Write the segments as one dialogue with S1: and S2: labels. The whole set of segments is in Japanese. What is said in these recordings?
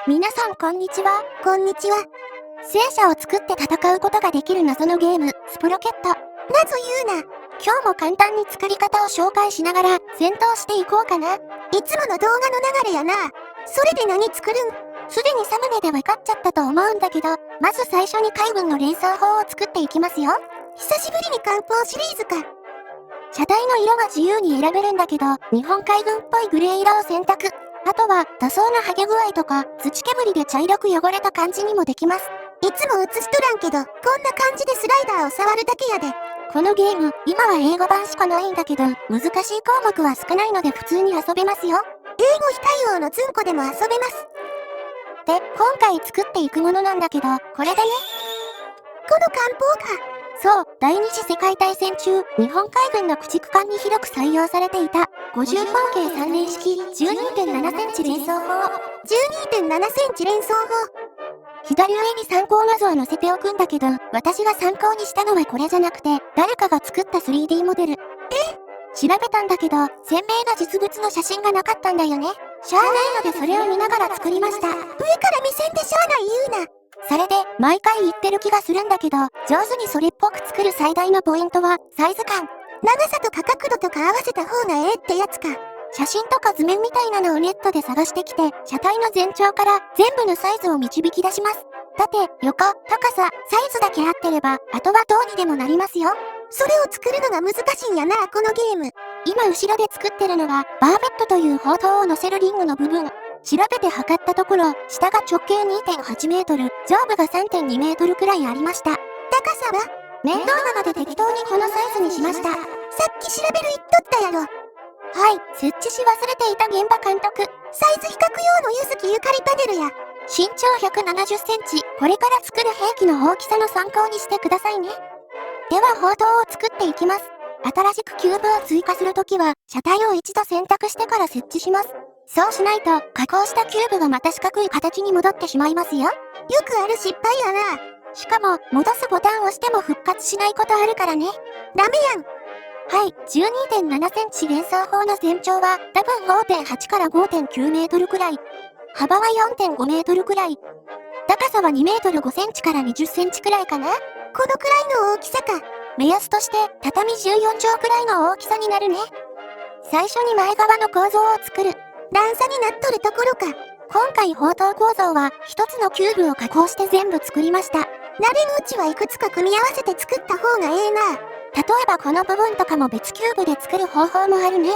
S1: 皆さんこんにちは。
S2: こんにちは。
S1: 戦車を作って戦うことができる謎のゲーム、スプロケット。
S2: 謎言うな。
S1: 今日も簡単に作り方を紹介しながら戦闘していこうかな。
S2: いつもの動画の流れやな。それで何作るん？
S1: すでにサムネで分かっちゃったと思うんだけど、まず最初に海軍の連想法を作っていきますよ。
S2: 久しぶりに艦砲シリーズか。
S1: 車体の色は自由に選べるんだけど、日本海軍っぽいグレー色を選択。あとは、多層なハゲ具合とか、土煙で茶色く汚れた感じにもできます。
S2: いつも映しとらんけど、こんな感じでスライダーを触るだけやで。
S1: このゲーム、今は英語版しかないんだけど、難しい項目は少ないので普通に遊べますよ。
S2: 英語非対応のズンコでも遊べます。
S1: で、今回作っていくものなんだけど、これだね。
S2: この艦砲か。
S1: そう、第二次世界大戦中、日本海軍の駆逐艦に広く採用されていた、50口径3連式 12.7 センチ連装砲。
S2: 12.7 センチ連装砲。
S1: 左上に参考画像を載せておくんだけど、私が参考にしたのはこれじゃなくて、誰かが作った 3D モデル。調べたんだけど、鮮明な実物の写真がなかったんだよね。しゃあないのでそれを見ながら作りました。
S2: 上から目線でしゃあない言うな。
S1: それで、毎回言ってる気がするんだけど、上手にそれっぽく作る最大のポイントは、サイズ感。
S2: 長さとか角度とか合わせた方がええってやつか。
S1: 写真とか図面みたいなのをネットで探してきて、車体の全長から全部のサイズを導き出します。縦、横、高さ、サイズだけ合ってれば、あとはどうにでもなりますよ。
S2: それを作るのが難しいんやな、このゲーム。
S1: 今後ろで作ってるのは、バーベットという砲塔を乗せるリングの部分。調べて測ったところ、下が直径 2.8 メートル、上部が 3.2 メートルくらいありました。
S2: 高さは？
S1: 面倒なので適当にこのサイズにしました。
S2: さっき調べる言っとったやろ。
S1: はい、設置し忘れていた現場監督。
S2: サイズ比較用の柚月ゆかりパネルや。
S1: 身長170センチ、これから作る兵器の大きさの参考にしてくださいね。では砲塔を作っていきます。新しくキューブを追加するときは、車体を一度選択してから設置します。そうしないと、加工したキューブがまた四角い形に戻ってしまいますよ。よ
S2: くある失敗やな。
S1: しかも、戻すボタンを押しても復活しないことあるからね。
S2: ダメやん。
S1: はい、12.7 センチ連装砲の全長は、多分 5.8 から 5.9 メートルくらい。幅は 4.5 メートルくらい。高さは2メートル5センチから20センチくらいかな。
S2: このくらいの大きさか。
S1: 目安として、畳14畳くらいの大きさになるね。最初に前側の構造を作る。
S2: 段差になっとるところか。
S1: 今回砲塔構造は、一つのキューブを加工して全部作りました。慣れの
S2: うちはいくつか組み合わせて作った方がええな。
S1: 例えばこの部分とかも別キューブで作る方法もあるね。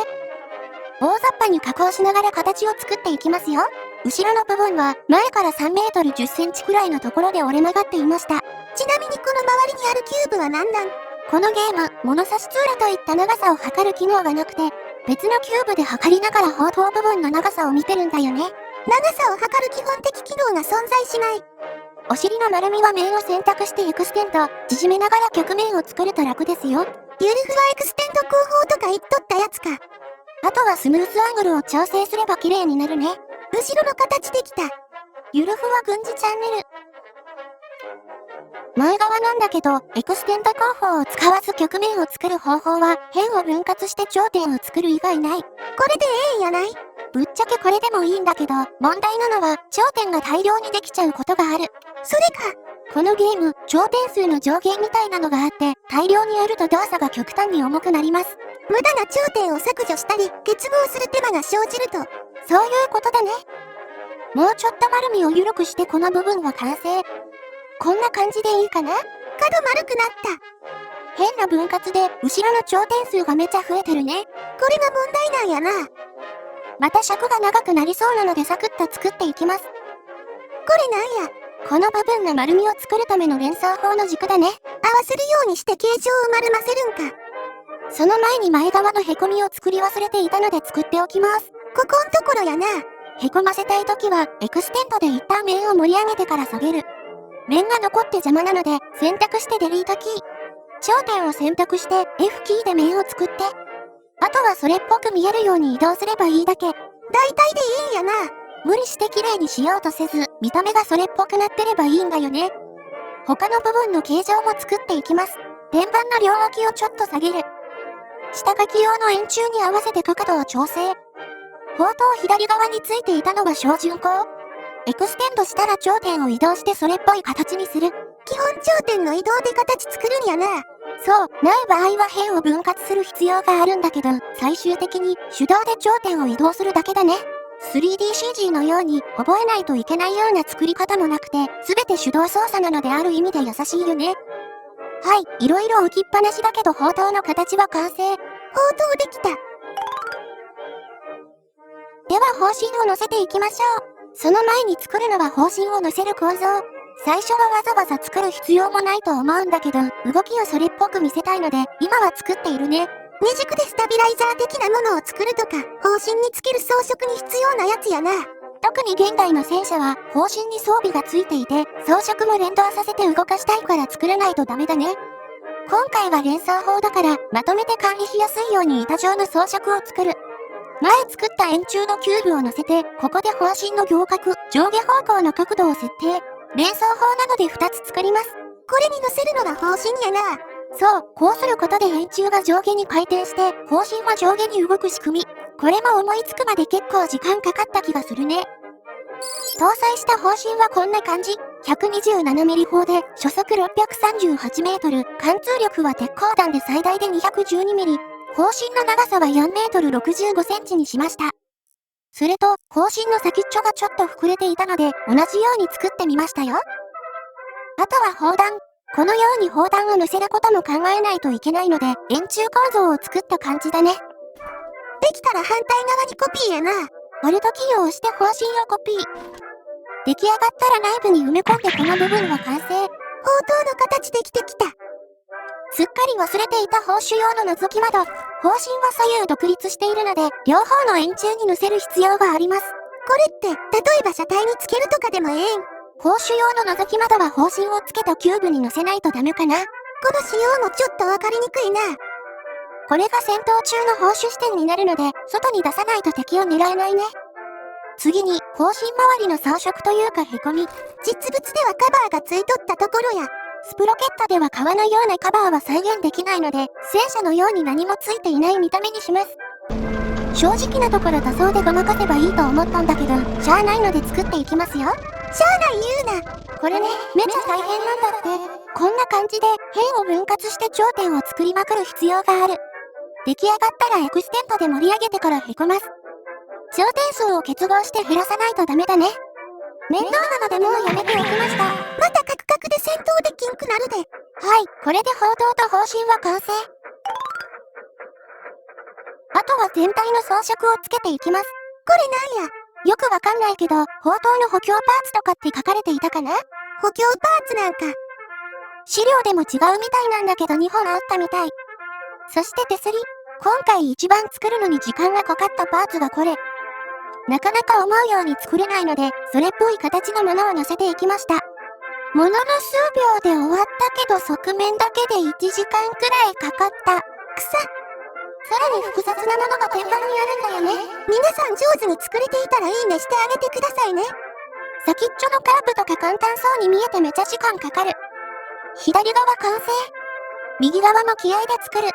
S1: 大雑把に加工しながら形を作っていきますよ。後ろの部分は前から3メートル10センチくらいのところで折れ曲がっていました。
S2: ちなみにこの周りにあるキューブは何なん？
S1: このゲーム、物差しツールといった長さを測る機能がなくて、別のキューブで測りながら砲塔部分の長さを見てるんだよね。
S2: 長さを測る基本的機能が存在しない。
S1: お尻の丸みは面を選択してエクステンド、縮めながら曲面を作ると楽ですよ。
S2: ゆるふわエクステンド工法とか言っとったやつか。
S1: あとはスムースアングルを調整すれば綺麗になるね。
S2: 後ろの形できた。
S1: ゆるふわ軍事チャンネル。前側なんだけど、エクステンド工法を使わず曲面を作る方法は、辺を分割して頂点を作る以外ない。
S2: これでええんやない？
S1: ぶっちゃけこれでもいいんだけど、問題なのは、頂点が大量にできちゃうことがある。
S2: それか。
S1: このゲーム、頂点数の上限みたいなのがあって、大量にやると動作が極端に重くなります。
S2: 無駄な頂点を削除したり、結合する手間が生じると。
S1: そういうことだね。もうちょっと丸みを緩くしてこの部分は完成。こんな感じでいいかな？
S2: 角丸くなった。
S1: 変な分割で、後ろの頂点数がめちゃ増えてるね。
S2: これが問題なんやな。
S1: また尺が長くなりそうなのでサクッと作っていきます。こ
S2: れなんや？
S1: この部分が丸みを作るための連想法の軸だね。合わ
S2: せるようにして形状を丸ませるんか。
S1: その前に前側のへこみを作り忘れていたので作っておきます。
S2: ここんところやな。
S1: へこませたいときは、エクステンドで一旦面を盛り上げてから下げる。面が残って邪魔なので、選択してデリートキー。頂点を選択して F キーで面を作って。あとはそれっぽく見えるように移動すればいいだけ。大
S2: 体でいいんやな。
S1: 無理して綺麗にしようとせず、見た目がそれっぽくなってればいいんだよね。他の部分の形状も作っていきます。天板の両脇をちょっと下げる。下書き用の円柱に合わせて角度を調整。砲塔左側についていたのが照準光。エクステンドしたら頂点を移動してそれっぽい形にする。
S2: 基本頂点の移動で形作るんやな。
S1: そう、ない場合は辺を分割する必要があるんだけど、最終的に手動で頂点を移動するだけだね。3DCG のように覚えないといけないような作り方もなくて、すべて手動操作なのである意味で優しいよね。はい、いろいろ置きっぱなしだけど砲塔の形は完成。
S2: 砲塔できた。
S1: では方針を乗せていきましょう。その前に作るのは方針を乗せる構造。最初はわざわざ作る必要もないと思うんだけど、動きをそれっぽく見せたいので、今は作っているね。
S2: 二軸でスタビライザー的なものを作るとか、方針につける装飾に必要なやつやな。
S1: 特に現代の戦車は方針に装備がついていて、装飾も連動させて動かしたいから作らないとダメだね。今回は連想法だからまとめて管理しやすいように板状の装飾を作る。前作った円柱のキューブを乗せて、ここで方針の行角、上下方向の角度を設定。連想法なので2つ作ります。
S2: これに乗せるのが方針やな。
S1: そう、こうすることで円柱が上下に回転して、方針は上下に動く仕組み。これも思いつくまで結構時間かかった気がするね。搭載した方針はこんな感じ。127mm 砲で初速638メートル、貫通力は鉄鋼弾で最大で 212mm。方針の長さは4メートル65センチにしました。それと、方針の先っちょがちょっと膨れていたので、同じように作ってみましたよ。あとは砲弾。このように砲弾を乗せることも考えないといけないので、円柱構造を作った感じだね。
S2: できたら反対側にコピーやな。
S1: オルトキーを押して方針をコピー。出来上がったら内部に埋め込んでこの部分は完成。
S2: 砲塔の形できてきた。
S1: すっかり忘れていた砲手用の覗き窓。方針は左右独立しているので、両方の円柱に乗せる必要があります。
S2: これって、例えば車体につけるとかでもええん。
S1: 砲手用の覗き窓は方針をつけたキューブに乗せないとダメかな。
S2: この仕様もちょっとわかりにくいな。
S1: これが戦闘中の砲手視点になるので、外に出さないと敵を狙えないね。次に、方針周りの装飾というか凹み。
S2: 実物ではカバーがついとったところや。
S1: スプロケットでは革のようなカバーは再現できないので、戦車のように何もついていない見た目にします。正直なところ塗装でごまかせばいいと思ったんだけど、しゃあないので作っていきますよ。
S2: しゃあない言うな。
S1: これね、めっちゃ大変なんだって。こんな感じで、辺を分割して頂点を作りまくる必要がある。出来上がったらエクステンドで盛り上げてから凹ます。頂点数を結合して減らさないとダメだね。面倒なのでもうやめておきました。
S2: またカクカクで戦闘できんくなるで。
S1: はい、これで砲塔と方針は完成。あとは全体の装飾をつけていきます。
S2: これなんや。
S1: よくわかんないけど、砲塔の補強パーツとかって書かれていたかな？
S2: 補強パーツなんか。
S1: 資料でも違うみたいなんだけど2本あったみたい。そして手すり。今回一番作るのに時間がかかったパーツがこれ。なかなか思うように作れないので、それっぽい形のものを乗せていきました。ものの数秒で終わったけど側面だけで1時間くらいかかった。
S2: 草。
S1: さらに複雑なものが天板にあるんだよね。
S2: 皆さん上手に作れていたらいいねしてあげてくださいね。
S1: 先っちょのカーブとか簡単そうに見えてめちゃ時間かかる。左側完成。右側も気合で作る。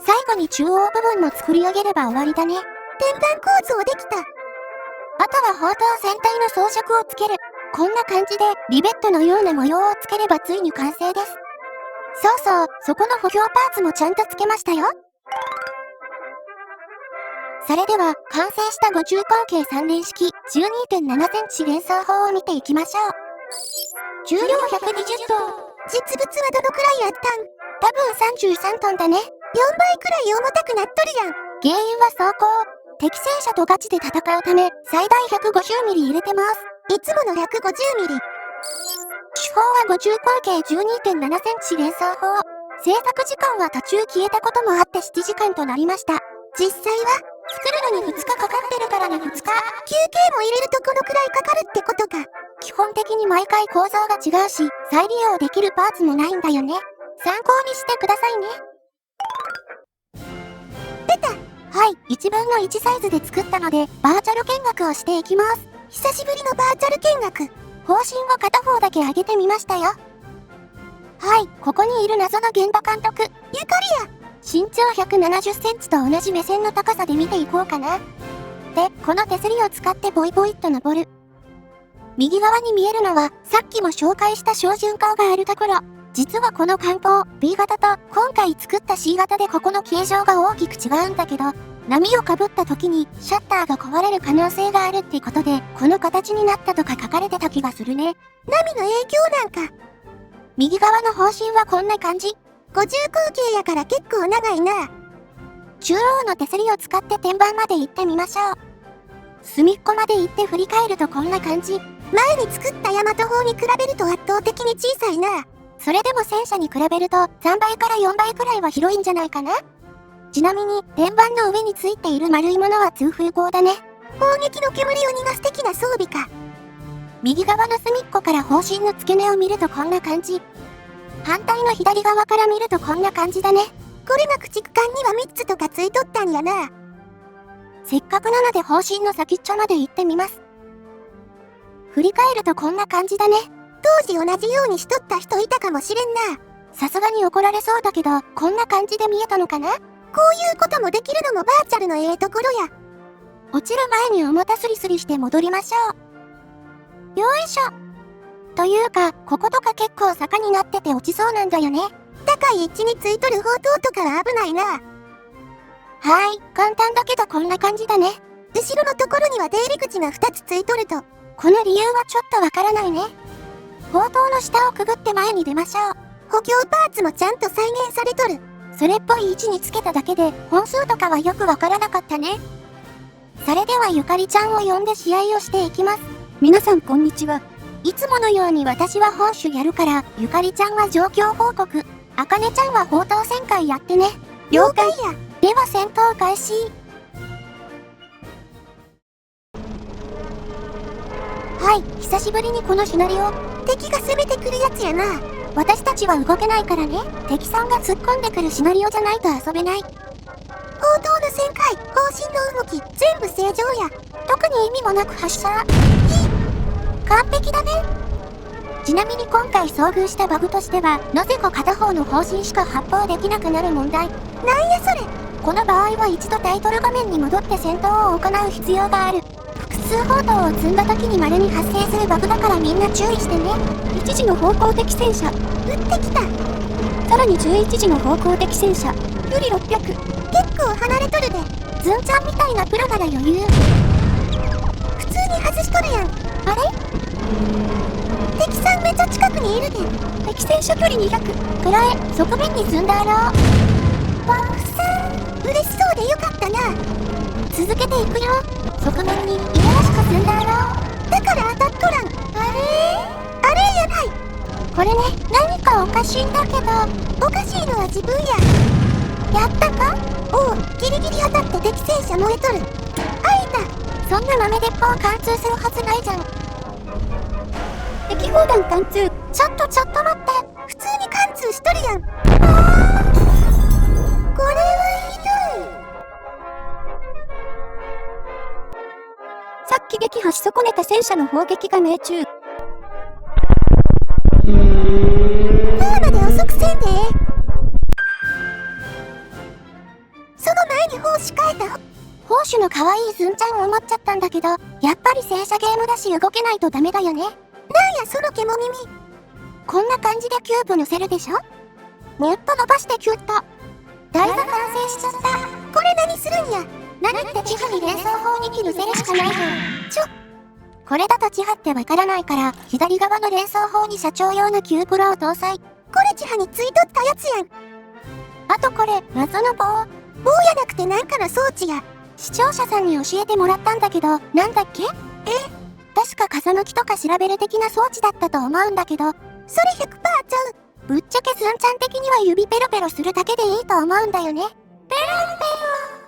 S1: 最後に中央部分も作り上げれば終わりだね。
S2: 天板構造できた。
S1: あとは砲塔全体の装飾をつける。こんな感じでリベットのような模様をつければついに完成です。そうそう、そこの補強パーツもちゃんとつけましたよ。それでは、完成した5中口径3連式 12.7 センチ連想法を見ていきましょう。重量120トン。
S2: 実物はどのくらいやったん？
S1: 多分33トンだね。4
S2: 倍くらい重たくなっとるやん。
S1: 原因は装甲。敵戦車とガチで戦うため、最大 150mm 入れてます。
S2: いつもの 150mm。
S1: 手法は5中口径 12.7 センチ連想法。制作時間は途中消えたこともあって7時間となりました。
S2: 実際は
S1: 作るのに2日かかってるからね2日。休憩
S2: も入れるとこのくらいかかるってことか。
S1: 基本的に毎回構造が違うし、再利用できるパーツもないんだよね。参考にしてくださいね。
S2: 出た。
S1: はい、1分の1サイズで作ったので、バーチャル見学をしていきます。
S2: 久しぶりのバーチャル見学。
S1: 方針を片方だけ上げてみましたよ。はい、ここにいる謎の現場監督。
S2: ゆかりや。
S1: 身長170センチと同じ目線の高さで見ていこうかな。で、この手すりを使ってボイボイっと登る。右側に見えるのは、さっきも紹介した照準光があるところ。実はこの艦砲、B 型と今回作った C 型でここの形状が大きく違うんだけど、波をかぶった時にシャッターが壊れる可能性があるってことで、この形になったとか書かれてた気がするね。
S2: 波の影響なんか。
S1: 右側の方針はこんな感じ。
S2: 五重口径やから結構長いな。
S1: 中央の手すりを使って天板まで行ってみましょう。隅っこまで行って振り返るとこんな感じ。
S2: 前に作った大和砲に比べると圧倒的に小さいな。
S1: それでも戦車に比べると3倍から4倍くらいは広いんじゃないかな。ちなみに天板の上についている丸いものは通風口だね。
S2: 砲撃の煙を逃がす的な装備か。
S1: 右側の隅っこから砲身の付け根を見るとこんな感じ。反対の左側から見るとこんな感じだね。
S2: これが駆逐艦には3つとかついとったんやな。
S1: せっかくなので砲身の先っちょまで行ってみます。振り返るとこんな感じだね。
S2: 当時同じようにしとった人いたかもしれんな。
S1: さすがに怒られそうだけど、こんな感じで見えたのかな？
S2: こういうこともできるのもバーチャルのええところや。
S1: 落ちる前にお股スリスリして戻りましょう。よいしょ。というか、こことか結構坂になってて落ちそうなんだよね。
S2: 高い位置についとる砲塔とかは危ないな。
S1: はい、簡単だけどこんな感じだね。
S2: 後ろのところには出入り口が2つついとると。
S1: この理由はちょっとわからないね。砲塔の下をくぐって前に出ましょう。
S2: 補強パーツもちゃんと再現されとる。
S1: それっぽい位置につけただけで本数とかはよくわからなかったね。それではゆかりちゃんを呼んで試合をしていきます。
S3: 皆さんこんにちは。
S1: いつものように私は砲手やるから、ゆかりちゃんは状況報告、あかねちゃんは砲塔旋回やってね。
S2: 了解や。
S1: では戦闘開始。はい、久しぶりにこのシナリオ。
S2: 敵が攻めてくるやつやな。
S1: 私たちは動けないからね。敵さんが突っ込んでくるシナリオじゃないと遊べない。
S2: 砲塔の旋回、砲身の動き、全部正常や。
S1: 特に意味もなく発射。完璧だね。ちなみに今回遭遇したバグとしては、なぜか片方の方針しか発砲できなくなる問題。
S2: なんやそれ。
S1: この場合は一度タイトル画面に戻って戦闘を行う必要がある。複数砲塔を積んだ時に稀に発生するバグだからみんな注意してね。
S3: 1時の方向的戦車。
S2: 撃ってきた。
S3: さらに11時の方向的戦車。より600。
S2: 結構離れとるで。
S1: ズンちゃんみたいなプロなら余裕。
S2: 普通に外しとるやん。
S1: あれ？
S2: 敵さんめちゃ近くにいるで。
S3: 敵戦車距離200。
S1: くらえ、側面に積んだろう。
S2: バクさん、嬉しそうでよかったな。
S1: 続けていくよ。側面に稲らしく積んだろう。
S2: だから当たっとらん。あれやない。
S1: これね、何かおかしいんだけど。
S2: おかしいのは自分や。
S1: やったか？
S2: おう、ギリギリ当たって敵戦車燃えとる。あいた。
S1: そんな豆鉄砲貫通するはずないじゃん。
S3: 敵砲弾貫通。
S1: ちょっと待って。
S2: 普通に貫通しとるやん。これはひどい。
S3: さっき撃破し損ねた戦車の砲撃が命中。
S2: こうまで遅くせんで。その前に砲士変えた。
S1: 砲手の可愛いズンちゃんを思っちゃったんだけど、やっぱり戦車ゲームだし動けないとダメだよね。
S2: なんやその獣耳。
S1: こんな感じでキューブ乗せるでしょ。もっと伸ばしてキュッと。台座完成しちゃった。
S2: これ何するんや。
S1: 何って地波に連想砲2機乗せるしかないじゃん。これだと地波ってわからないから、左側の連想砲に社長用のキュープロを搭載。
S2: これ地波についとったやつやん。
S1: あとこれ、謎の棒。
S2: 棒やなくてなんかの装置や。
S1: 視聴者さんに教えてもらったんだけど、なんだっけ？確か風向きとか調べる的な装置だったと思うんだけど、
S2: それ 100% ちゃう。
S1: ぶっちゃけズンちゃん的には指ペロペロするだけでいいと思うんだよね。ペロンペロ。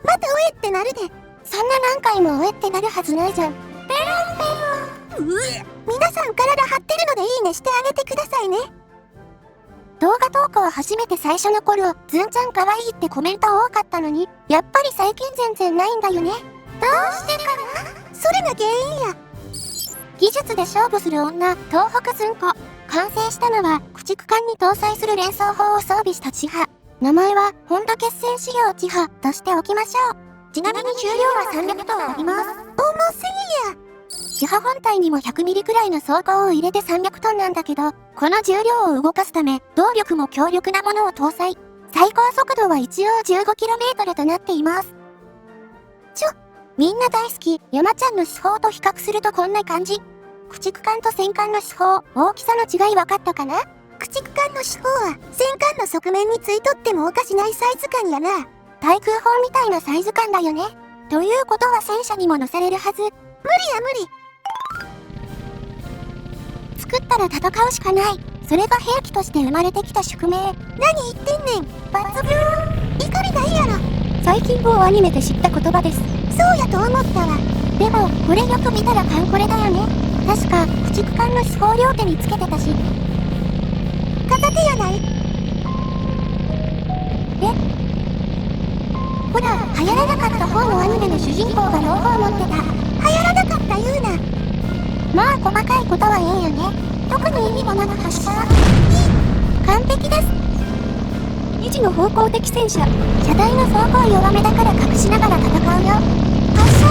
S2: またおえってなるで。
S1: そんな何回もおえってなるはずないじゃん。ペロンペロ。
S2: 皆さん体張ってるのでいいねしてあげてくださいね。
S1: 動画投稿始めて最初の頃、ズンちゃん可愛いってコメント多かったのに、やっぱり最近全然ないんだよね。どうしてかな？
S2: それが原因や。
S1: 技術で勝負する女、東北ズンコ。完成したのは、駆逐艦に搭載する連想砲を装備した地波。名前は、本土決戦仕様地波としておきましょう。ちなみに重量は300トンあります。
S2: 重すぎや。
S1: 自破本体にも100ミリくらいの装甲を入れて300トンなんだけど、この重量を動かすため、動力も強力なものを搭載。最高速度は一応 15km となっています。みんな大好き、山ちゃんの手法と比較するとこんな感じ。駆逐艦と戦艦の手法、大きさの違い分かったかな？
S2: 駆逐艦の手法は、戦艦の側面についとってもおかしないサイズ感やな。
S1: 対空砲みたいなサイズ感だよね。ということは戦車にも乗せれるはず。
S2: 無理や無理。
S1: 作ったら戦うしかない。それが兵器として生まれてきた宿命。
S2: 何言ってんねん。抜群。怒りないやろ。
S3: 最近某アニメで知った言葉です。
S2: そうやと思ったわ。
S1: でも、これよく見たらカンコレだよね。確か、駆逐艦の手法両手につけてたし。
S2: 片手やない。
S1: ほら、流行らなかった方のアニメの主人公が両方持ってた。
S2: 流行らなかった言うな。
S1: まあ細かいことはええよね。特に意味もなく発射。完璧です。
S3: 2次の方向的戦車。
S1: 車体の走行弱めだから隠しながら戦うよ。発射。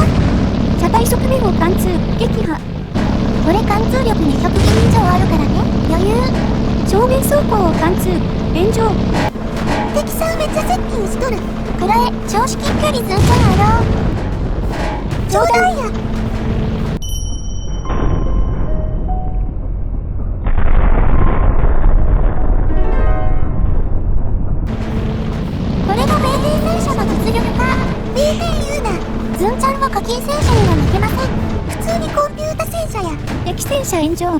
S3: 車体側面を貫通、撃破。
S1: これ貫通力200キロ以上あるからね。余裕。
S3: 正面走行を貫通、炎上。
S2: 敵さんめっちゃ接近しとる。
S1: くらえ、超至近距離ずんちゃんやろ。
S2: 冗談や。
S1: これが米兵戦車の実力か。
S2: 米兵言うな。
S1: ずんちゃんは課金戦車には負けません。
S2: 普通にコンピュータ戦車や。
S3: 敵戦車炎上。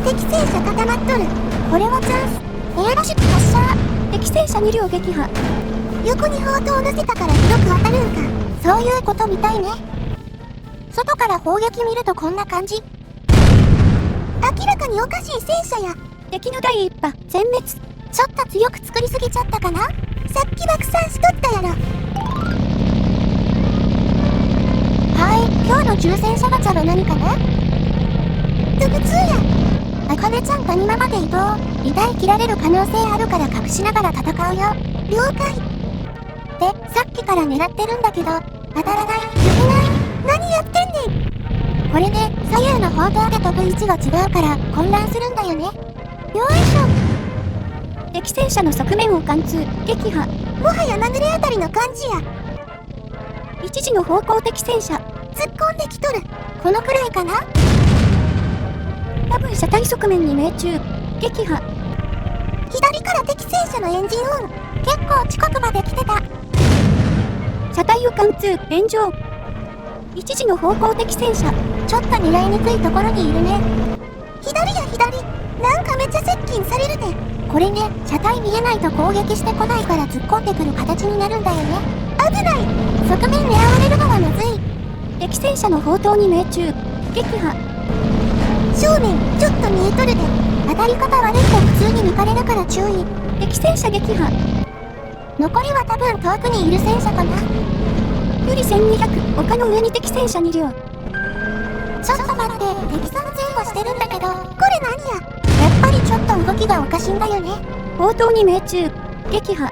S2: 敵戦車固まっとる。
S1: これはチャンス。エアロシック発射。
S3: 敵戦車2両撃破。
S2: 横に砲塔を乗せたから広く当たるんか。
S1: そういうことみたいね。外から砲撃見るとこんな感じ。
S2: 明らかにおかしい戦車や。
S3: 敵の第一波、全滅。
S1: ちょっと強く作りすぎちゃったかな？
S2: さっき爆散しとったやろ。
S1: はい、今日の抽選者ガチャは何かな？
S2: 特通や。
S1: あかねちゃん谷間まで移動。遺体切られる可能性あるから隠しながら戦うよ。
S2: 了解。
S1: で、さっきから狙ってるんだけど、当たらない。
S2: 何やってんねん。
S1: これね、左右の砲塔で飛ぶ位置が違うから混乱するんだよね。よいしょ。
S3: 敵戦車の側面を貫通、撃破。
S2: もはやまぐれあたりの感じや。
S3: 一時の方向的戦車。
S2: 突っ込んできとる。
S1: このくらいかな？
S3: 多分車体側面に命中、撃破。
S2: 左から敵戦車のエンジンオン。
S1: 結構近くまで来てた。
S3: 車体を貫通、炎上。一時の方向的戦車。
S1: ちょっと狙いにくいところにいるね。
S2: 左や左。なんかめっちゃ接近されるで。
S1: これね、車体見えないと攻撃してこないから突っ込んでくる形になるんだよね。
S2: 危ない。
S1: 側面狙われるのはまずい。
S3: 敵戦車の砲塔に命中、撃破。
S2: 正面、ちょっと見えとるで。
S1: 当たり方悪いと普通に抜かれるから注意。
S3: 敵戦車撃破。
S1: 残りは多分遠くにいる戦車かな。
S3: 距離1200、丘の上に敵戦車2両。
S1: ちょっと待って、敵さん前後してるんだけど、
S2: これ何や。
S1: やっぱりちょっと動きがおかしいんだよね。
S3: 砲塔に命中、撃破。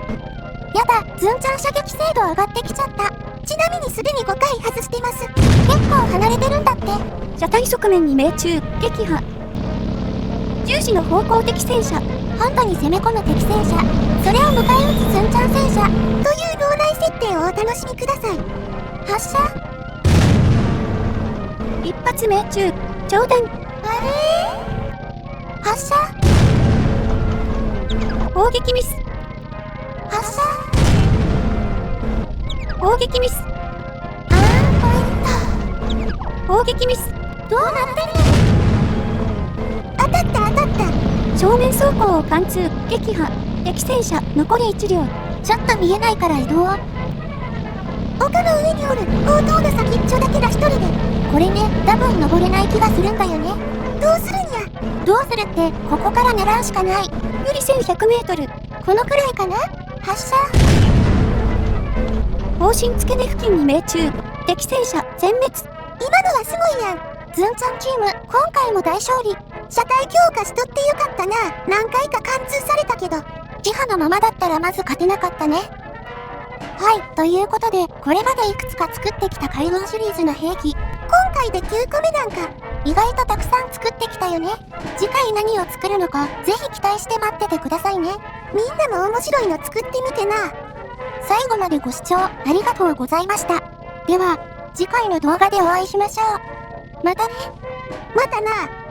S1: やだ、ずんちゃん射撃精度上がってきちゃった。
S2: ちなみにすでに5回外してます。
S1: 結構離れてるんだって。
S3: 車体側面に命中、撃破。10時の方向敵戦車。
S1: 本土に攻め込む敵戦車。それを迎え撃つずんちゃん戦車。
S2: という脳内設定をお楽しみください。
S1: 発射。
S3: 一発命中、上弾。
S1: 発射。
S3: 砲撃ミス。
S1: 発射。
S3: 砲撃ミス。砲撃ミス。
S1: どうなってる？
S2: 当たった当たった。
S3: 正面走行を貫通、撃破。敵戦車、残り1両。
S1: ちょっと見えないから移動。
S2: 丘の上におる。砲塔の先っちょだけが一人で。
S1: これね、多分登れない気がするんだよね。
S2: どうするんや。
S1: どうするって、ここから狙うしかない。
S3: 距離1100メートル。
S1: このくらいかな？発射。
S3: 方針付け根付近に命中。敵戦車、全滅。
S2: 今のはすごいやん。
S1: ずんちゃんチーム、今回も大勝利。
S2: 車体強化しとってよかったな。何回か貫通されたけど。
S1: 自破のままだったらまず勝てなかったね。はい、ということで、これまでいくつか作ってきた海軍シリーズの兵器。
S2: 今回回で9個目なんか。
S1: 意外とたくさん作ってきたよね。次回何を作るのか、ぜひ期待して待っててくださいね。
S2: みんなも面白いの作ってみてな。
S1: 最後までご視聴ありがとうございました。では、次回の動画でお会いしましょう。またね。
S2: またな。